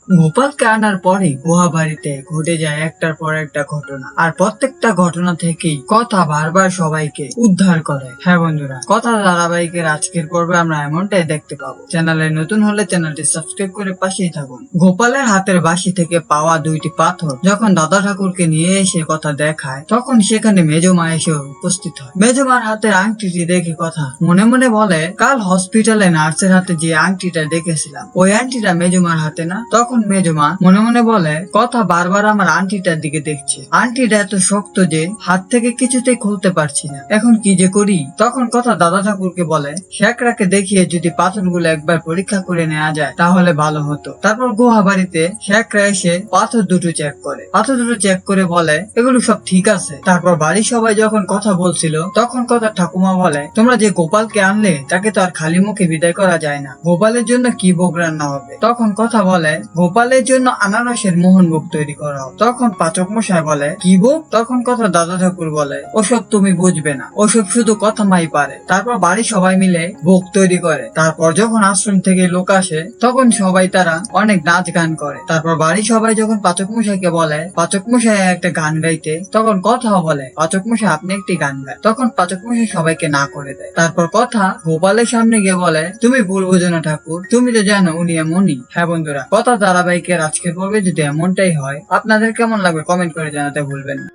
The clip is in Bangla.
গোপালকে আনার পরে গুহা বাড়িতে ঘটে যায় একটার পর একটা ঘটনা, আর প্রত্যেকটা ঘটনা থেকেই কথা বারবার সবাইকে উদ্ধার করে। হ্যাঁ বন্ধুরা, কথা ধারাবাহিকের আজকের পর্বে আমরা এমনটাই দেখতে পাবো। চ্যানেলে নতুন হলে চ্যানেলটি সাবস্ক্রাইব করে পাশেই থাকুন। গোপালের হাতের বাঁশি থেকে পাওয়া দুইটি পাথর যখন দাদা ঠাকুরকে নিয়ে এসে কথা দেখায়, তখন সেখানে মেজমা এসে উপস্থিত হয়। মেজমার হাতের আংটিটি দেখে কথা মনে মনে বলে, কাল হসপিটালে নার্সের হাতে যে আংটিটা দেখেছিলাম, ওই আংটিটা মেজমার হাতে না? তখন মেজমা মনে মনে বলে, কথা বারবার আমার আংটিটার দিকে দেখছে। আংটিটা এত শক্ত যে হাত থেকে কিছুতেই খুলতে পারছি না, এখন কি যে করি? তখন কথা দাদা ঠাকুরকে বলে, শেখরাকে দেখিয়ে যদি পাথরগুলো একবার পরীক্ষা করে নেওয়া যায় তাহলে ভালো হতো। তারপর গুহা বাড়িতে শেখরা এসে পাথর দুটো চেক করে, বলে এগুলো সব ঠিক আছে। তারপর বাড়ির সবাই যখন কথা বলছিল, তখন কথা ঠাকুমা বলে, তোমরা যে গোপালকে আনলে তাকে তো আর খালি মুখে বিদায় করা যায় না, গোপালের জন্য কি ভোগ রান্না হবে? তখন কথা বলে, গোপালের জন্য আনারসের মোহনভোগ তৈরি করা হবে। তখন পাচক মশাই বলে, কি ভোগ? তখন কথা দাদা ঠাকুর বলে, ওসব তুমি বুঝবে না, ওসব শুধু কথা মাই পারে। তারপর বাড়ির সবাই মিলে ভোগ তৈরি করে। তারপর যখন আশ্রম থেকে লোক আসে, তখন সবাই তারা অনেক নাচ গান করে। তারপর বাড়ির সবাই যখন পাচক মশাইকে বলে পাচক মশাই একটা গান গাইতে, তখন কথা বলে, পাচক মশাই আপনি একটি গান গান। তখন পাচক মশাই সবাইকে না করে দেয়। তারপর কথা গোপালের সামনে গিয়ে বলে, তুমি ভুল বোঝো না ঠাকুর, তুমি তো জানো উনি এমনই। হ্যাঁ বন্ধুরা, কথা ধারাবাহিকের আজকের পর্বে যদি এমনটাই হয়, আপনাদের কেমন লাগবে কমেন্ট করে জানাতে ভুলবেন না।